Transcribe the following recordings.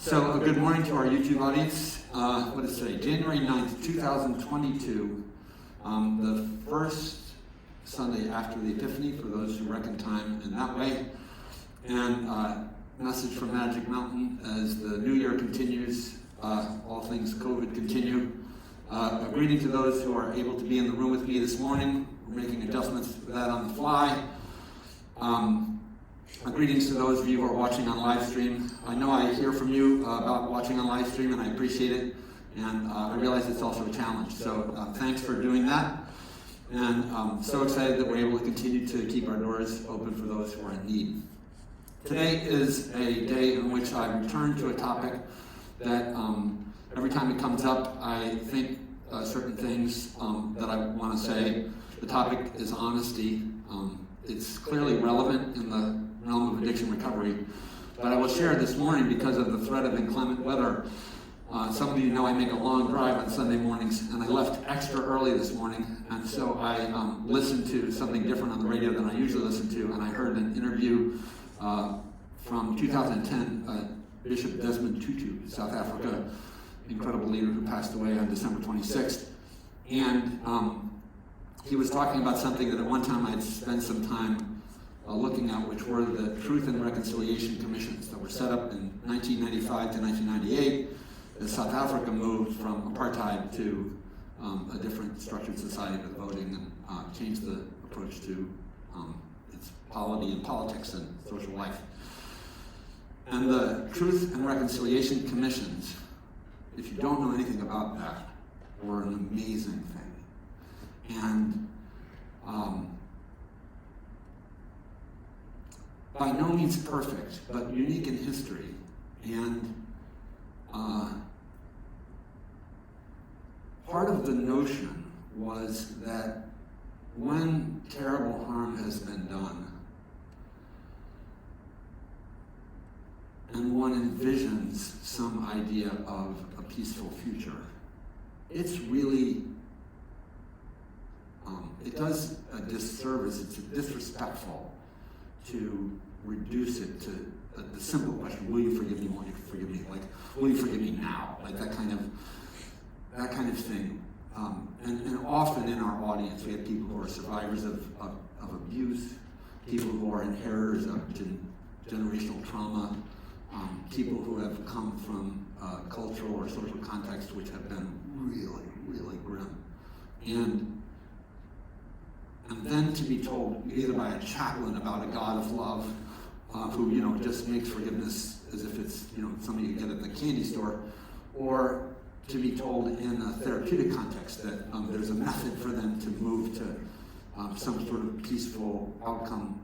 So good morning to our YouTube audience. What is today? January 9th, 2022. The first Sunday after the Epiphany, for those who reckon time in that way. And message from Magic Mountain as the new year continues, all things COVID continue. A greeting to those who are able to be in the room with me this morning. We're making adjustments for that on the fly. Greetings to those of you who are watching on live stream. I know I hear from you about watching on live stream, and I appreciate it. And I realize it's also a challenge. So thanks for doing that. And I'm so excited that we're able to continue to keep our doors open for those who are in need. Today is a day in which I return to a topic that every time it comes up, I think certain things that I want to say. The topic is honesty. It's clearly relevant in the realm of addiction recovery, but I will share this morning because of the threat of inclement weather. Some of you know I make a long drive on Sunday mornings, and I left extra early this morning, and so I listened to something different on the radio than I usually listen to, and I heard an interview from 2010, Bishop Desmond Tutu, South Africa, incredible leader who passed away on December 26th, and he was talking about something that at one time I'd spent some time looking at, which were the Truth and Reconciliation Commissions that were set up in 1995 to 1998 as South Africa moved from apartheid to a different structured society with voting and changed the approach to its polity and politics and social life. And the Truth and Reconciliation Commissions, if you don't know anything about that, were an amazing thing. And by no means perfect, but unique in history. And part of the notion was that when terrible harm has been done, and one envisions some idea of a peaceful future, it's really it does a disservice, it's disrespectful to reduce it to the simple question, will you forgive me, won't you forgive me? Like, will you forgive me now? Like that kind of thing. And often in our audience, we have people who are survivors of abuse, people who are inheritors of generational trauma, people who have come from cultural or social contexts which have been really, really grim. And then to be told either by a chaplain about a God of love who just makes forgiveness as if it's something you get at the candy store, or to be told in a therapeutic context that there's a method for them to move to some sort of peaceful outcome,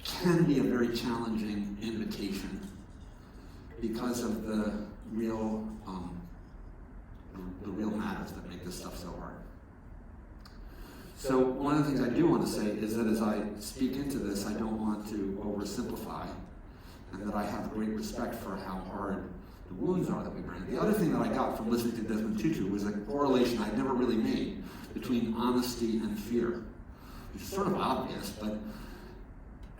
can be a very challenging invitation because of the real matters that make this stuff so hard. So one of the things I do want to say is that as I speak into this, I don't want to oversimplify, and that I have great respect for how hard the wounds are that we bring. The other thing that I got from listening to Desmond Tutu was a correlation I'd never really made between honesty and fear, which is sort of obvious, but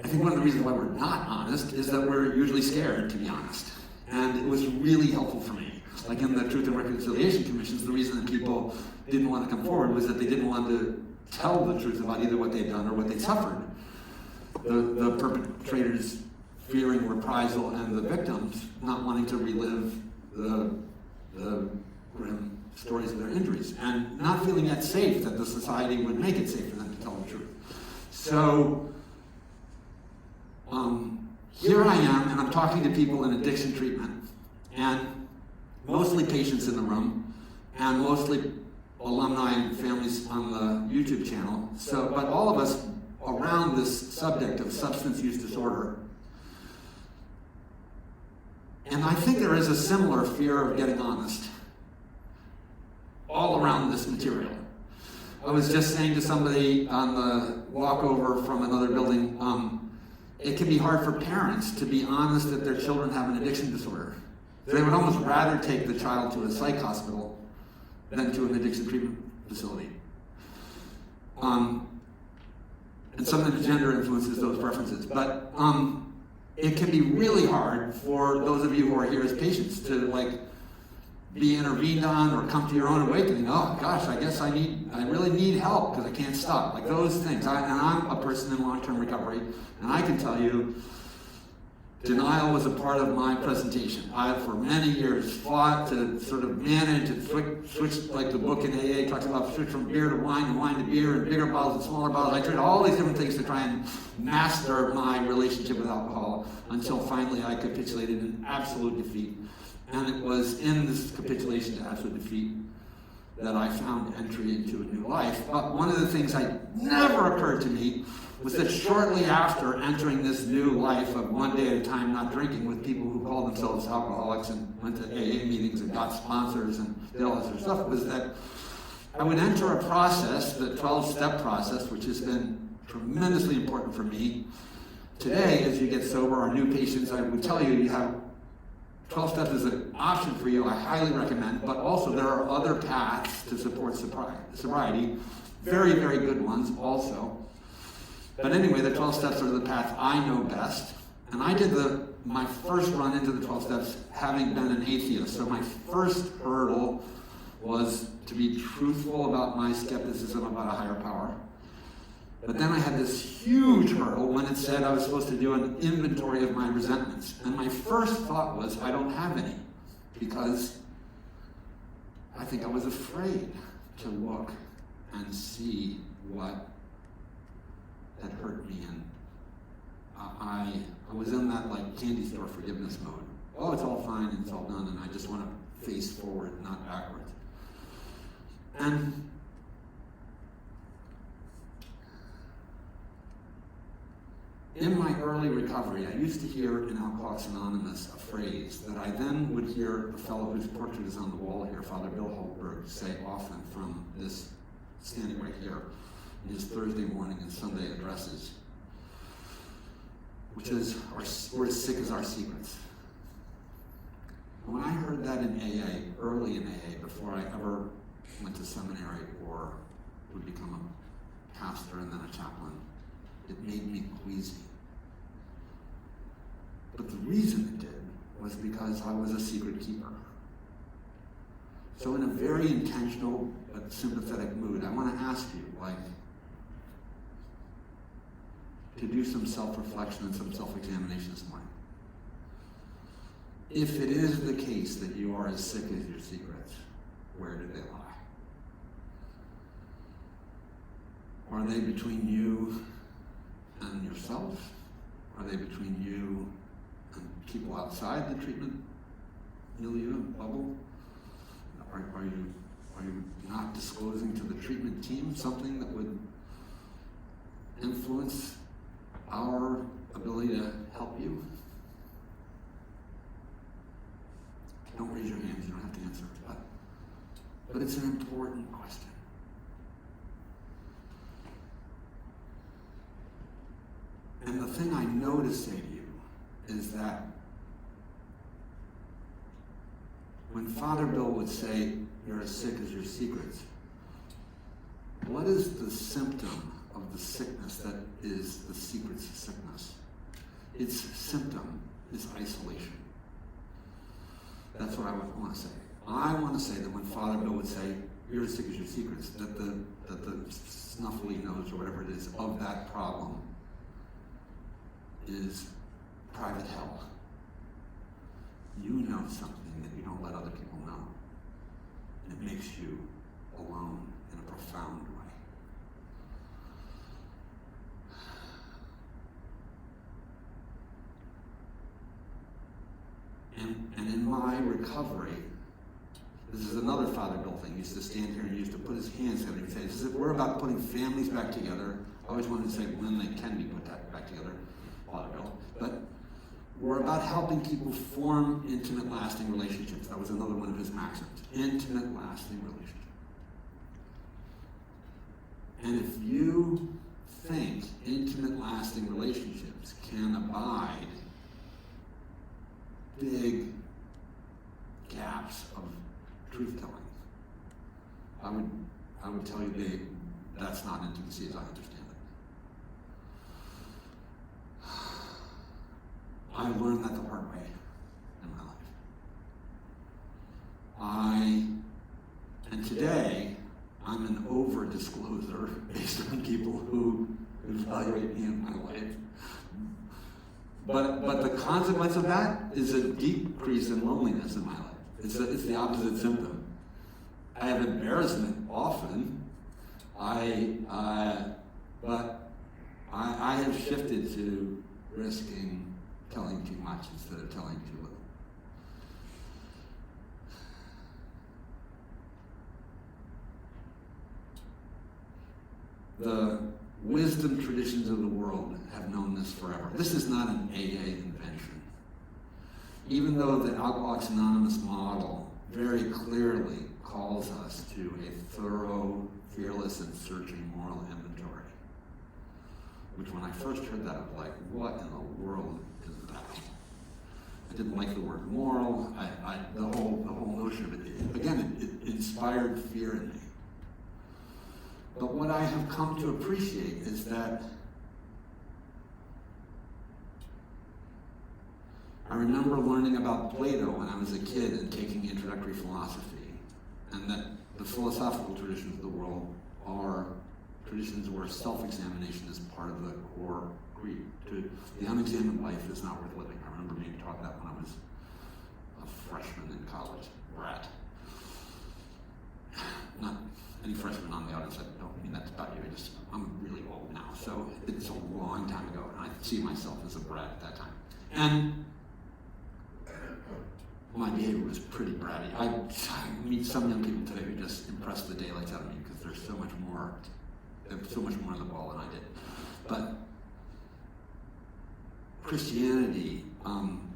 I think one of the reasons why we're not honest is that we're usually scared, to be honest. And it was really helpful for me. Like in the Truth and Reconciliation Commissions, the reason that people didn't want to come forward was that they didn't want to tell the truth about either what they'd done or what they'd suffered. The perpetrators fearing reprisal and the victims not wanting to relive the grim stories of their injuries and not feeling that safe that the society would make it safe for them to tell the truth. So here I am, and I'm talking to people in addiction treatment, and mostly patients in the room, and mostly alumni and families on the YouTube channel. So, but all of us around this subject of substance use disorder. And I think there is a similar fear of getting honest all around this material. I was just saying to somebody on the walkover from another building, it can be hard for parents to be honest that their children have an addiction disorder. They would almost rather take the child to a psych hospital than to an addiction treatment facility. And sometimes gender influences those preferences. But it can be really hard for those of you who are here as patients to be intervened on or come to your own awakening. Oh gosh, I guess I really need help because I can't stop. Like those things. I'm a person in long-term recovery, and I can tell you, denial was a part of my presentation. I, for many years, fought to sort of manage and switch, like the book in AA talks about, switch from beer to wine and wine to beer and bigger bottles and smaller bottles. I tried all these different things to try and master my relationship with alcohol until finally I capitulated in absolute defeat. And it was in this capitulation to absolute defeat that I found entry into a new life. But one of the things that never occurred to me was that shortly after entering this new life of one day at a time not drinking with people who called themselves alcoholics and went to AA meetings and got sponsors and did all this other stuff, was that I would enter a process, the 12-step process, which has been tremendously important for me. Today, as you get sober, or new patients, I would tell you, you have 12 steps is an option for you, I highly recommend, but also there are other paths to support sobriety, very, very good ones also. But anyway, the 12 steps are the path I know best, and I did my first run into the 12 steps having been an atheist. So my first hurdle was to be truthful about my skepticism about a higher power. But then I had this huge hurdle when it said I was supposed to do an inventory of my resentments. And my first thought was, I don't have any, because I think I was afraid to look and see what had hurt me. And I was in that candy store forgiveness mode. Oh, it's all fine and it's all done, and I just want to face forward, not backwards. And in my early recovery, I used to hear in Alcoholics Anonymous a phrase that I then would hear a fellow whose portrait is on the wall here, Father Bill Holtberg, say often from this, standing right here, in his Thursday morning and Sunday addresses, which is, we're as sick as our secrets. When I heard that in AA, early in AA, before I ever went to seminary or would become a pastor and then a chaplain, it made me queasy. But the reason it did was because I was a secret keeper. So in a very intentional but sympathetic mood, I want to ask you, to do some self-reflection and some self-examination this morning. If it is the case that you are as sick as your secrets, where do they lie? Are they between you and yourself? Are they between you and people outside the treatment milieu and bubble? Are you not disclosing to the treatment team something that would influence our ability to help you? Don't raise your hands, you don't have to answer, but it's an important question. And the thing I know to say to you is that when Father Bill would say, you're as sick as your secrets, what is the symptom of the sickness that is the secret's sickness? Its symptom is isolation. That's what I want to say. I want to say that when Father Bill would say, you're as sick as your secrets, that the snuffly nose or whatever it is of that problem is private hell. You know something that you don't let other people know. And it makes you alone in a profound way. And in my recovery, this is another Father Bill thing. He used to stand here and he used to put his hands together and say, he said, we're about putting families back together. I always wanted to say when they can be put back together, Father Bill. But we're about helping people form intimate, lasting relationships. That was another one of his maxims. Intimate, lasting relationships. And if you think intimate, lasting relationships can abide big gaps of truth-telling, I would tell you, Dave, that's not intimacy as I understand it. I learned that the hard way in my life. And today, I'm an over-discloser based on people who evaluate me in my life. But the consequence of that is a decrease in loneliness in my life. It's the opposite symptom. I have embarrassment often, but I have shifted to risking telling too much instead of telling too little. The wisdom traditions of the world have known this forever. This is not an AA invention. Even though the Alcoholics Anonymous model very clearly calls us to a thorough, fearless, and searching moral inventory. Which when I first heard that, I was like, what in the world is that? I didn't like the word moral. The whole notion of it, it inspired fear in me. But what I have come to appreciate is that I remember learning about Plato when I was a kid and taking introductory philosophy, and that the philosophical traditions of the world are traditions where self-examination is part of the core creed. The unexamined life is not worth living. I remember being taught that when I was a freshman in college, brat. Not any freshmen on the audience, I don't mean that about you, I'm really old now, so it's a long time ago, and I see myself as a brat at that time. And my behavior was pretty bratty. I meet some young people today who just impress the daylights out of me because they have so much more on the ball than I did. But Christianity,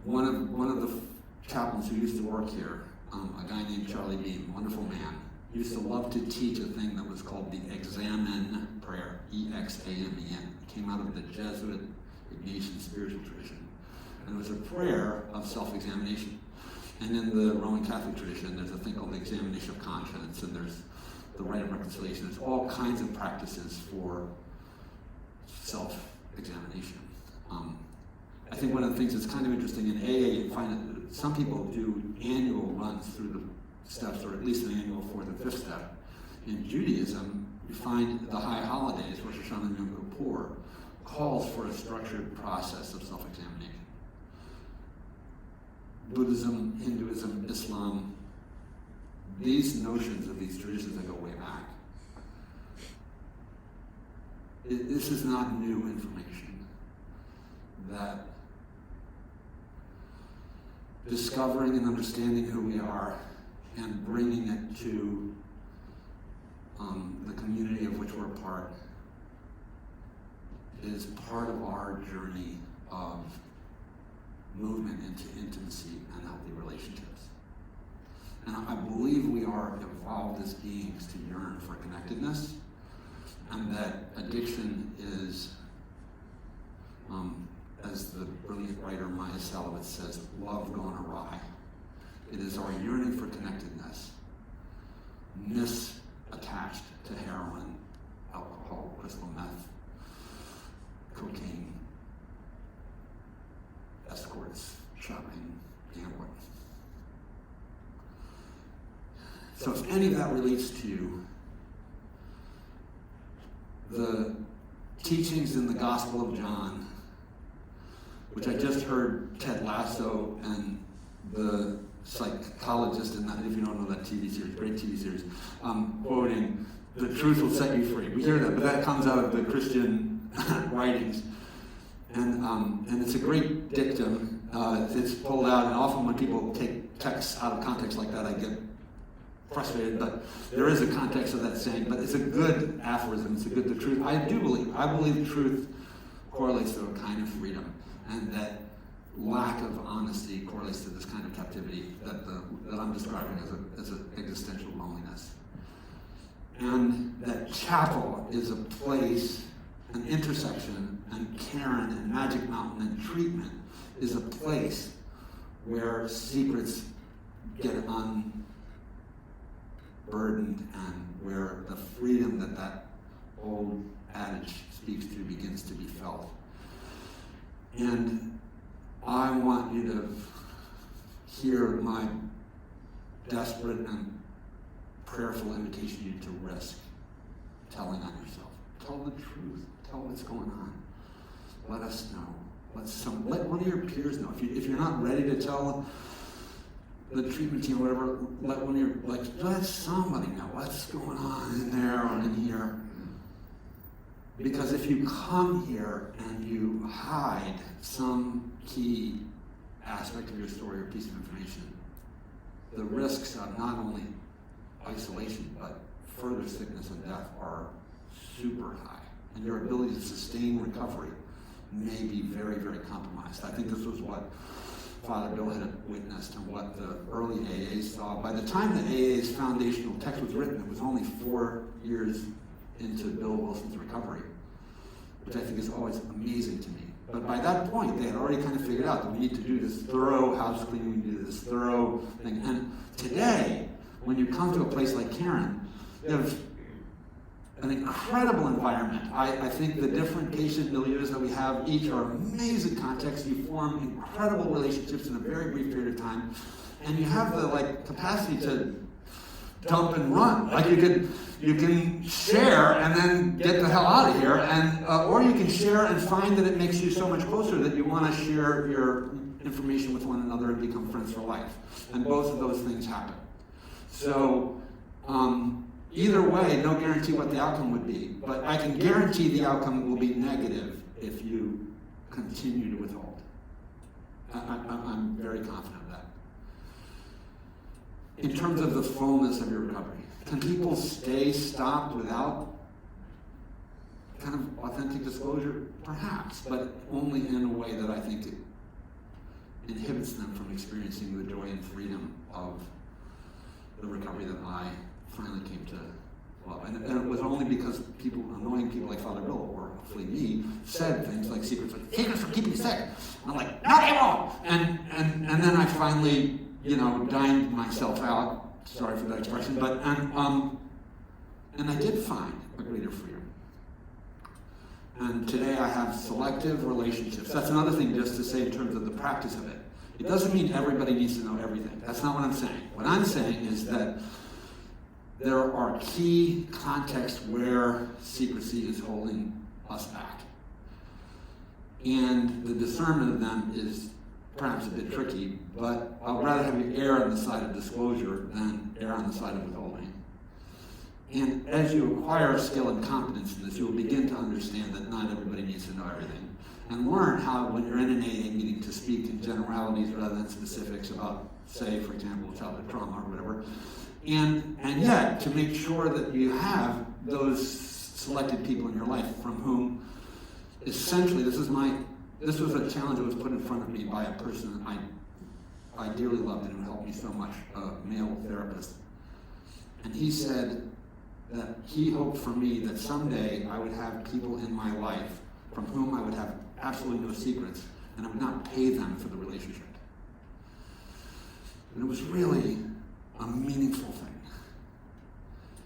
one of the chaplains who used to work here, a guy named Charlie Beam, wonderful man, used to love to teach a thing that was called the Examen prayer, E-X-A-M-E-N. It came out of the Jesuit Ignatian spiritual tradition. And it was a prayer of self-examination. And in the Roman Catholic tradition, there's a thing called the examination of conscience, and there's the rite of reconciliation. There's all kinds of practices for self-examination. I think one of the things that's kind of interesting in AA, you find that some people do annual runs through the steps, or at least an annual fourth and fifth step. In Judaism, you find the high holidays, Rosh Hashanah and Yom Kippur, calls for a structured process of self-examination. Buddhism, Hinduism, Islam, these notions of these traditions that go way back. This is not new information. That discovering and understanding who we are and bringing it to the community of which we're a part is part of our journey of movement into intimacy and healthy relationships. And I believe we are evolved as beings to yearn for connectedness, and that addiction is, as the brilliant writer Maya Salowitz says, love gone awry. It is our yearning for connectedness, misattached to heroin, alcohol, crystal meth, cocaine, escorts, shopping, gambling. So if any of that relates to you, the teachings in the Gospel of John, which I just heard Ted Lasso and the psychologist in that, if you don't know that TV series, great TV series, quoting, "The truth will set you free." We hear that, but that comes out of the Christian writings. And it's a great dictum. It's pulled out, and often when people take texts out of context like that, I get frustrated, but there is a context of that saying, but it's a good aphorism. It's the truth. I believe truth correlates to a kind of freedom, and that lack of honesty correlates to this kind of captivity that I'm describing as an existential loneliness. And that chapel is a place, an intersection, and Caron and Magic Mountain and treatment is a place where secrets get unburdened, and where the freedom that old adage speaks to begins to be felt. And I want you to hear my desperate and prayerful invitation to you to risk telling on yourself. Tell the truth. Tell what's going on. Let us know. Let one of your peers know. If you're not ready to tell the treatment team or whatever, let somebody know what's going on in there or in here. Because if you come here and you hide some key aspect of your story or piece of information, the risks of not only isolation but further sickness and death are super high. And your ability to sustain recovery may be very, very compromised. I think this was what Father Bill had witnessed and what the early AAs saw. By the time the AA's foundational text was written, it was only 4 years into Bill Wilson's recovery, which I think is always amazing to me. But by that point, they had already kind of figured out that we need to do this thorough house cleaning, we need to do this thorough thing. And today, when you come to a place like Caron, you have an incredible environment. I think the different patient milieus that we have each are amazing contexts. You form incredible relationships in a very brief period of time, and you have the capacity to dump and run. You can share and then get the hell out of here, and or you can share and find that it makes you so much closer that you want to share your information with one another and become friends for life. And both of those things happen. So. Either way, no guarantee what the outcome would be, but I can guarantee the outcome will be negative if you continue to withhold. I'm very confident of that. In terms of the fullness of your recovery, can people stay stopped without kind of authentic disclosure? Perhaps, but only in a way that I think it inhibits them from experiencing the joy and freedom of the recovery that I finally came to love. And it was only because annoying people like Father Bill, or hopefully me, said things like secrets will keep you sick. And I'm like, no, they won't! And then I finally, dined myself out, sorry for that expression, and I did find a greater freedom. And today I have selective relationships. That's another thing just to say in terms of the practice of it. It doesn't mean everybody needs to know everything. That's not what I'm saying. What I'm saying is that there are key contexts where secrecy is holding us back. And the discernment of them is perhaps a bit tricky, but I'd rather have you err on the side of disclosure than err on the side of withholding. And as you acquire skill and competence in this, you'll begin to understand that not everybody needs to know everything. And learn how, when you're in an AA meeting, to speak in generalities rather than specifics about, say, for example, childhood trauma or whatever. And yet, to make sure that you have those selected people in your life from whom, essentially, this was a challenge that was put in front of me by a person I dearly loved and who helped me so much, a male therapist. And he said that he hoped for me that someday I would have people in my life from whom I would have absolutely no secrets, and I would not pay them for the relationship. And it was really a meaningful thing.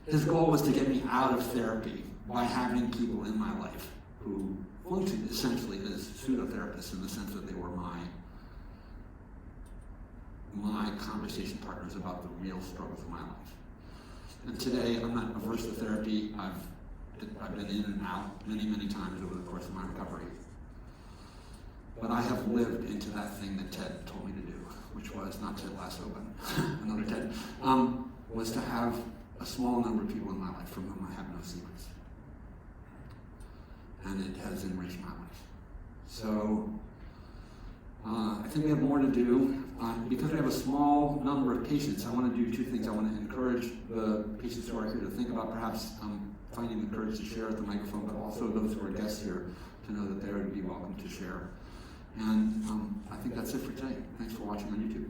His goal was to get me out of therapy by having people in my life who functioned essentially as pseudo-therapists in the sense that they were my conversation partners about the real struggles of my life. And today, I'm not averse to therapy. I've been in and out many, many times over the course of my recovery. But I have lived into that thing that Ted told me to do, which was, not Ted Lasso, but another Ted, was to have a small number of people in my life from whom I have no secrets. And it has enriched my life. So, I think we have more to do. Because we have a small number of patients, I want to do two things. I want to encourage the patients who are here to think about perhaps finding the courage to share at the microphone, but also those who are guests here to know that they would be welcome to share. And I think that's it for today. Thanks for watching on YouTube.